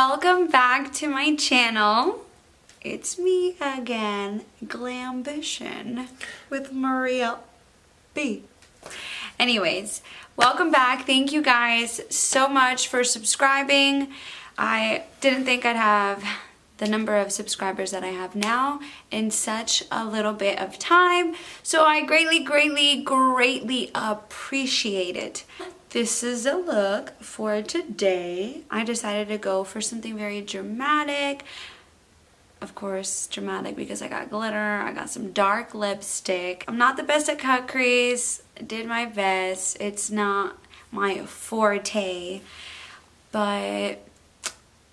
Welcome back to my channel. It's me again, Glambition with Maria B. Anyways, welcome back. Thank you guys so much for subscribing. I didn't think I'd have the number of subscribers that I have now in such a little bit of time. So I greatly appreciate it. This is a look for today. I decided to go for something very dramatic. Of course, dramatic because I got glitter, I got some dark lipstick. I'm not the best at cut crease. I did my best. It's not my forte, but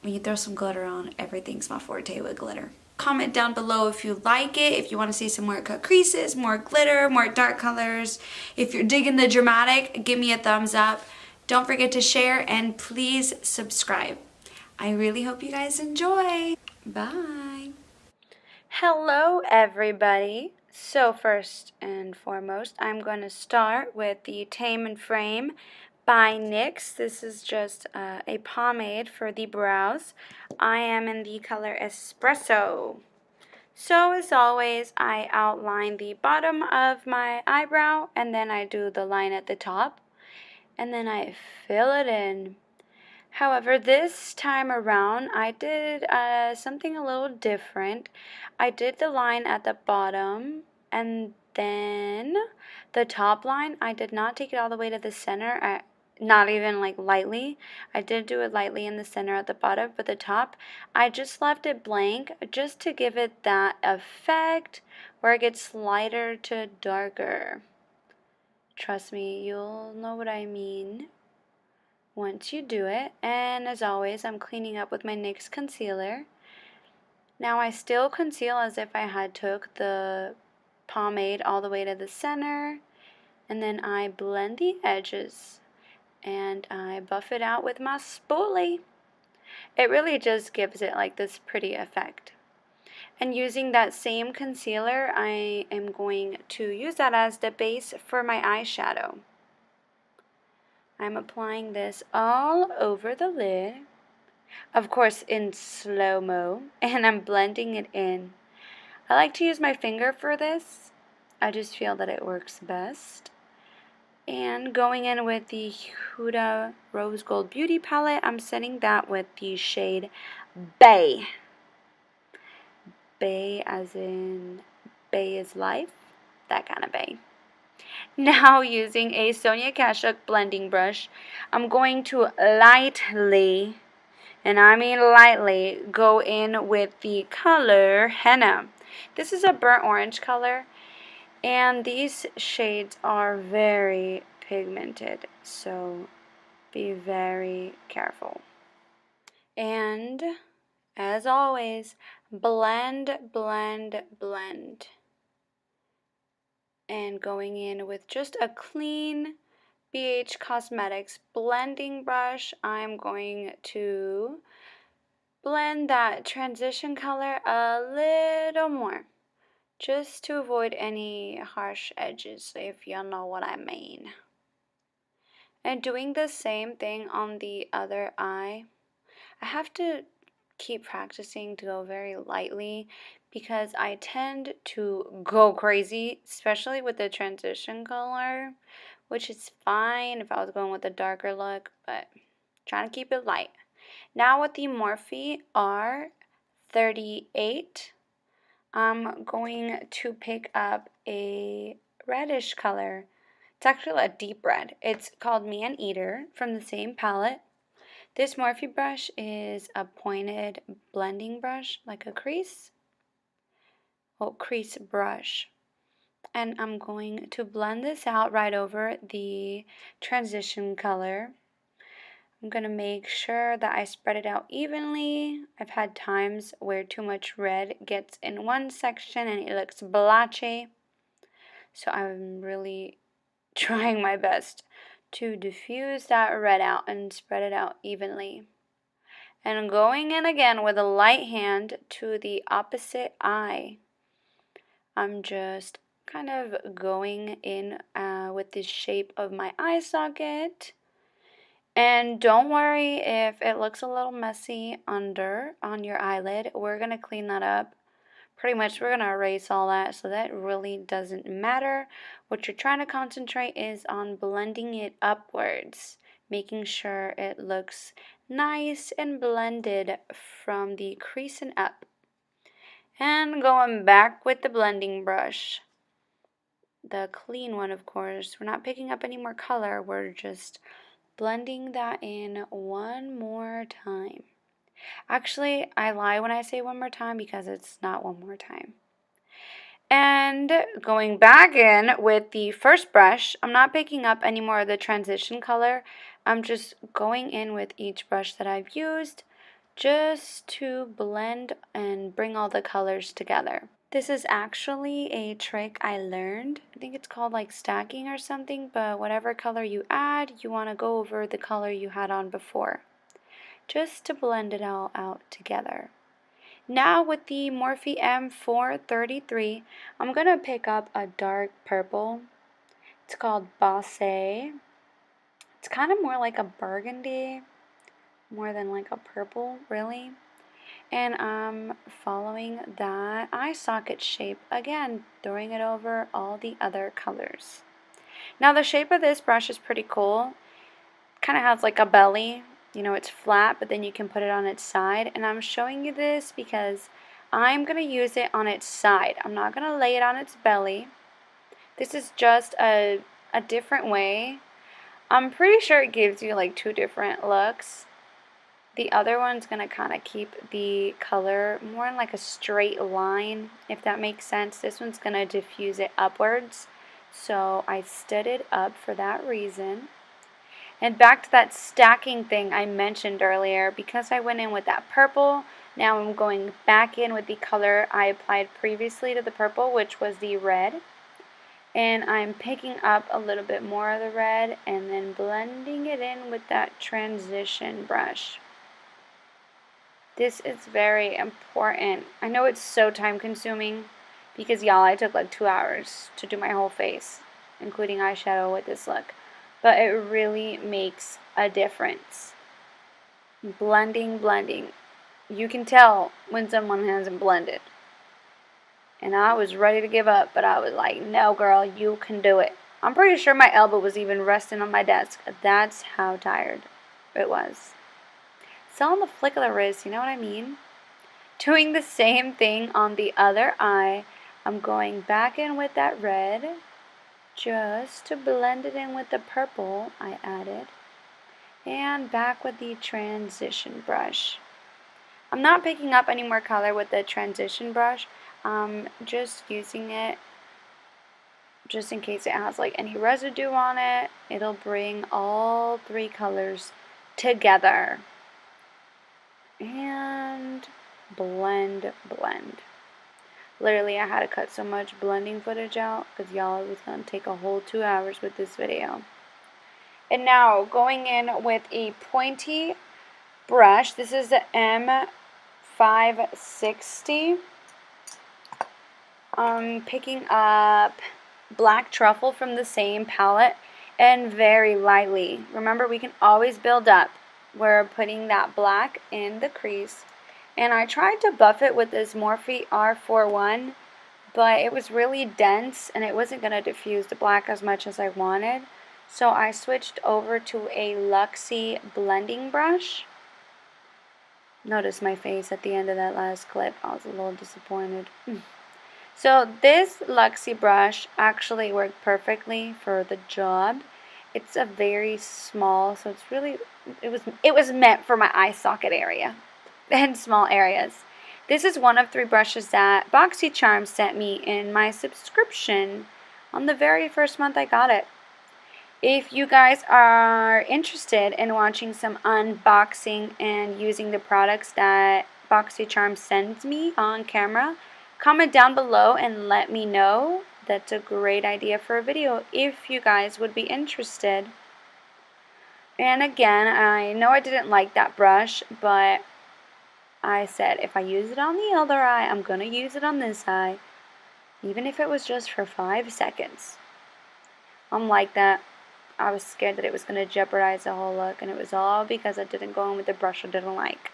when you throw some glitter on, everything's my forte with glitter. Comment down below if you like it, if you want to see some more cut creases, more glitter, more dark colors. If you're digging the dramatic, give me a thumbs up. Don't forget to share and please subscribe. I really hope you guys enjoy. Bye. Hello everybody. So first and foremost, I'm going to start with the Tame and Frame by NYX. This is just a pomade for the brows. I am in the color Espresso. So as always, I outline the bottom of my eyebrow and then I do the line at the top and then I fill it in. However, this time around, I did something a little different. I did the line at the bottom and then the top line, I did not take it all the way to the center. Not even like lightly. I did do it lightly in the center at the bottom, but the top, I just left it blank just to give it that effect where it gets lighter to darker. Trust me, you'll know what I mean once you do it. And as always, I'm cleaning up with my NYX concealer. Now I still conceal as if I had took the pomade all the way to the center, and then I blend the edges and I buff it out with my spoolie. It really just gives it like this pretty effect. And using that same concealer, I am going to use that as the base for my eyeshadow. I'm applying this all over the lid, of course in slow-mo, and I'm blending it in. I like to use my finger for this. I just feel that it works best. And going in with the Huda Rose Gold Beauty Palette, I'm setting that with the shade Bay. Bay as in Bay is life, that kind of Bay. Now using a Sonia Kashuk blending brush, I'm going to lightly, and I mean lightly, go in with the color Henna. This is a burnt orange color. And these shades are very pigmented, so be very careful. And as always, blend. And going in with just a clean BH Cosmetics blending brush, I'm going to blend that transition color a little more, just to avoid any harsh edges, if you know what I mean. And doing the same thing on the other eye. I have to keep practicing to go very lightly because I tend to go crazy, especially with the transition color, which is fine if I was going with a darker look, but trying to keep it light. Now with the Morphe R38, I'm going to pick up a reddish color. It's actually a deep red. It's called Man Eater from the same palette. This Morphe brush is a pointed blending brush, like a crease brush. And I'm going to blend this out right over the transition color. I'm going to make sure that I spread it out evenly. I've had times where too much red gets in one section and it looks blotchy. So I'm really trying my best to diffuse that red out and spread it out evenly. And going in again with a light hand to the opposite eye. I'm just kind of going in with the shape of my eye socket. And don't worry if it looks a little messy under on your eyelid. We're going to clean that up. Pretty much we're going to erase all that, so that really doesn't matter. What you're trying to concentrate is on blending it upwards, making sure it looks nice and blended from the crease and up. And going back with the blending brush. The clean one, of course. We're not picking up any more color. We're just blending that in one more time. Actually, I lie when I say one more time because it's not one more time. And going back in with the first brush, I'm not picking up any more of the transition color. I'm just going in with each brush that I've used just to blend and bring all the colors together. This is actually a trick I learned. I think it's called like stacking or something, but whatever color you add, you want to go over the color you had on before, just to blend it all out together. Now with the Morphe M433, I'm going to pick up a dark purple. It's called Bossé. It's kind of more like a burgundy, more than like a purple, really. And I'm following that eye socket shape again, throwing it over all the other colors. Now the shape of this brush is pretty cool. Kind of has like a belly. You know, it's flat, but then you can put it on its side. And I'm showing you this because I'm going to use it on its side. I'm not going to lay it on its belly. This is just a different way. I'm pretty sure it gives you like two different looks. The other one's going to kind of keep the color more in like a straight line, if that makes sense. This one's going to diffuse it upwards. So I stood it up for that reason. And back to that stacking thing I mentioned earlier, because I went in with that purple, now I'm going back in with the color I applied previously to the purple, which was the red. And I'm picking up a little bit more of the red and then blending it in with that transition brush. This is very important. I know it's so time consuming because y'all, I took like 2 hours to do my whole face, including eyeshadow with this look. But it really makes a difference. Blending, blending. You can tell when someone hasn't blended. And I was ready to give up, but I was like, no girl, you can do it. I'm pretty sure my elbow was even resting on my desk. That's how tired it was. It's on the flick of the wrist, you know what I mean? Doing the same thing on the other eye. I'm going back in with that red, just to blend it in with the purple I added, and back with the transition brush. I'm not picking up any more color with the transition brush. I'm just using it just in case it has like any residue on it. It'll bring all three colors together. And blend, blend. Literally, I had to cut so much blending footage out because y'all, it was going to take a whole 2 hours with this video. And now, going in with a pointy brush. This is the M560. I'm picking up Black Truffle from the same palette and very lightly. Remember, we can always build up. We're putting that black in the crease. And I tried to buff it with this Morphe R41, but it was really dense and it wasn't going to diffuse the black as much as I wanted. So I switched over to a Luxie blending brush. Notice my face at the end of that last clip. I was a little disappointed. So this Luxie brush actually worked perfectly for the job. It's a very small, so it's really, it was meant for my eye socket area and small areas. This is one of 3 brushes that BoxyCharm sent me in my subscription on the very first month I got it. If you guys are interested in watching some unboxing and using the products that BoxyCharm sends me on camera, comment down below and let me know. That's a great idea for a video if you guys would be interested. And again, I know I didn't like that brush, but I said if I use it on the other eye, I'm going to use it on this eye, even if it was just for 5 seconds. I'm like that. I was scared that it was going to jeopardize the whole look, and it was all because I didn't go in with the brush I didn't like.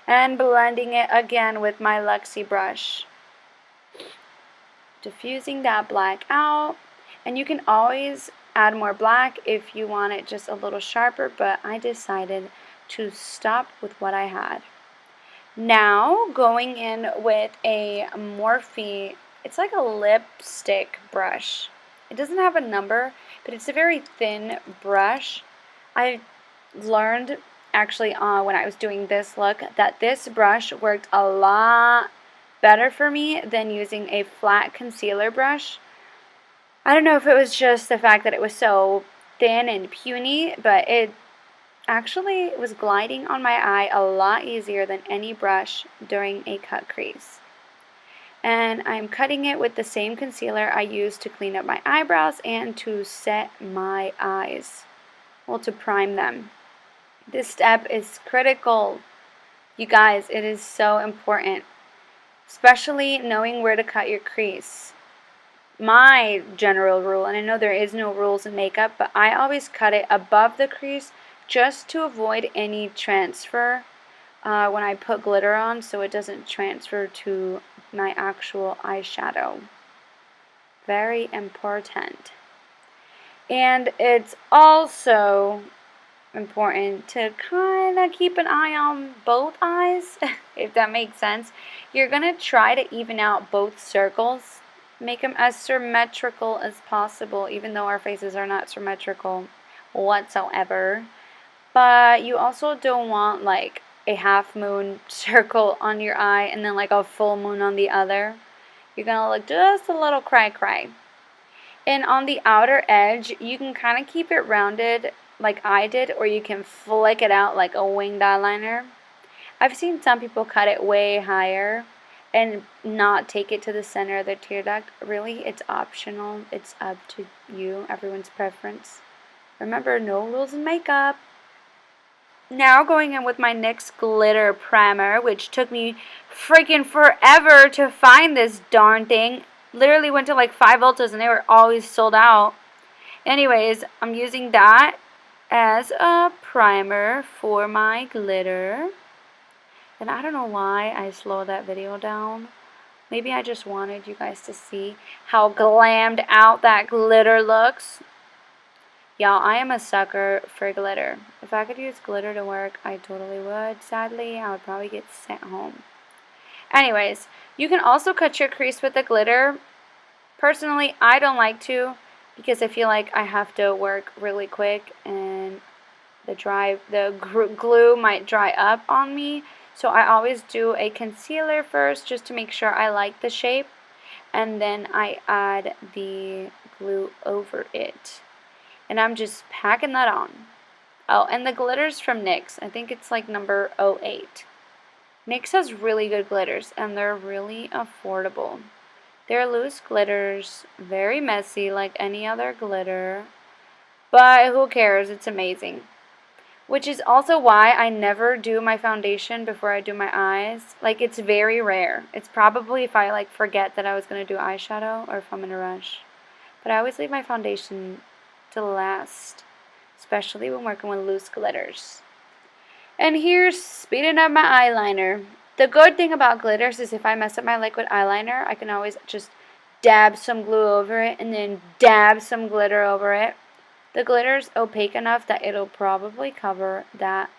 And blending it again with my Luxie brush. Diffusing that black out. And you can always add more black if you want it just a little sharper, but I decided to stop with what I had. Now going in with a Morphe, it's like a lipstick brush. It doesn't have a number, but it's a very thin brush. I learned actually when I was doing this look that this brush worked a lot better for me than using a flat concealer brush. I don't know if it was just the fact that it was so thin and puny, but it actually was gliding on my eye a lot easier than any brush during a cut crease. And I'm cutting it with the same concealer I used to clean up my eyebrows and to set my eyes. Well, to prime them. This step is critical. You guys, it is so important. Especially knowing where to cut your crease. My general rule, and I know there is no rules in makeup, but I always cut it above the crease just to avoid any transfer when I put glitter on, so it doesn't transfer to my actual eyeshadow. Very important. And it's also important to kind of keep an eye on both eyes, if that makes sense. You're going to try to even out both circles. Make them as symmetrical as possible, even though our faces are not symmetrical whatsoever. But you also don't want like a half moon circle on your eye and then like a full moon on the other. You're going to look just a little cray-cray. And on the outer edge, you can kind of keep it rounded like I did, or you can flick it out like a winged eyeliner. I've seen some people cut it way higher and not take it to the center of their tear duct. Really, it's optional. It's up to you, everyone's preference. Remember, no rules in makeup. Now going in with my NYX glitter primer, which took me freaking forever to find this darn thing. Literally went to like 5 Ultas and they were always sold out. Anyways, I'm using that as a primer for my glitter. And I don't know why I slowed that video down. Maybe I just wanted you guys to see how glammed out that glitter looks. Y'all, I am a sucker for glitter. If I could use glitter to work, I totally would. Sadly, I would probably get sent home. Anyways, you can also cut your crease with the glitter. Personally, I don't like to because I feel like I have to work really quick and the glue might dry up on me. So I always do a concealer first just to make sure I like the shape, and then I add the glue over it. And I'm just packing that on. Oh, and the glitter's from NYX. I think it's like number 08. NYX has really good glitters, and they're really affordable. They're loose glitters, very messy like any other glitter, but who cares? It's amazing. Which is also why I never do my foundation before I do my eyes. Like, it's very rare. It's probably if I like forget that I was going to do eyeshadow or if I'm in a rush. But I always leave my foundation to last, especially when working with loose glitters. And here's speeding up my eyeliner. The good thing about glitters is if I mess up my liquid eyeliner, I can always just dab some glue over it and then dab some glitter over it. The glitter's opaque enough that it'll probably cover that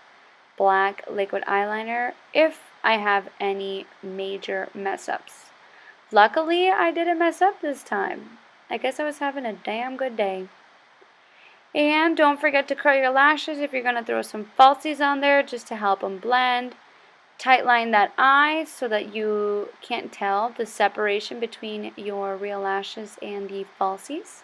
black liquid eyeliner if I have any major mess ups. Luckily, I didn't mess up this time. I guess I was having a damn good day. And don't forget to curl your lashes if you're going to throw some falsies on there just to help them blend. Tightline that eye so that you can't tell the separation between your real lashes and the falsies.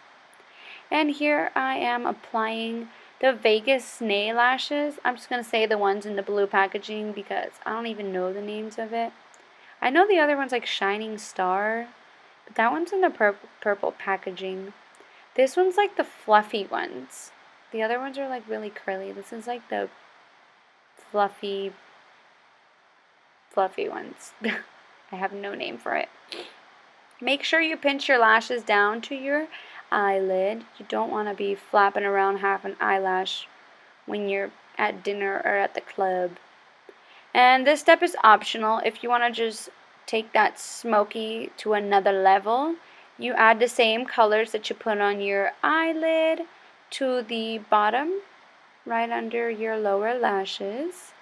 And here I am applying the Vegas Snail lashes. I'm just going to say the ones in the blue packaging because I don't even know the names of it. I know the other one's like Shining Star, but that one's in the purple packaging. This one's like the fluffy ones. The other ones are like really curly. This is like the fluffy ones. I have no name for it. Make sure you pinch your lashes down to your eyelid. You don't want to be flapping around half an eyelash when you're at dinner or at the club. And this step is optional. If you want to just take that smoky to another level, you add the same colors that you put on your eyelid to the bottom, right under your lower lashes.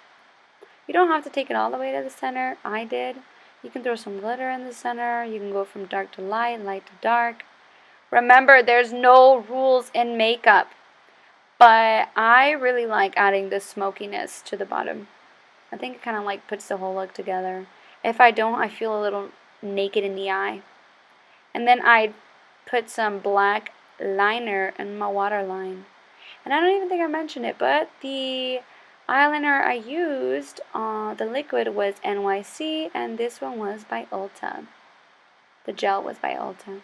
You don't have to take it all the way to the center. I did. You can throw some glitter in the center. You can go from dark to light, light to dark. Remember, there's no rules in makeup, but I really like adding the smokiness to the bottom. I think it kind of like puts the whole look together. If I don't, I feel a little naked in the eye. And then I put some black liner in my waterline. And I don't even think I mentioned it, but the eyeliner I used, the liquid was NYC, and this one was by Ulta. The gel was by Ulta.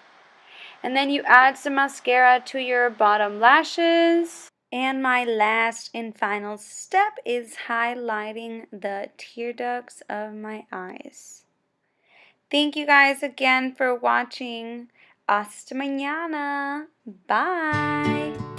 And then you add some mascara to your bottom lashes. And my last and final step is highlighting the tear ducts of my eyes. Thank you guys again for watching. Hasta mañana. Bye.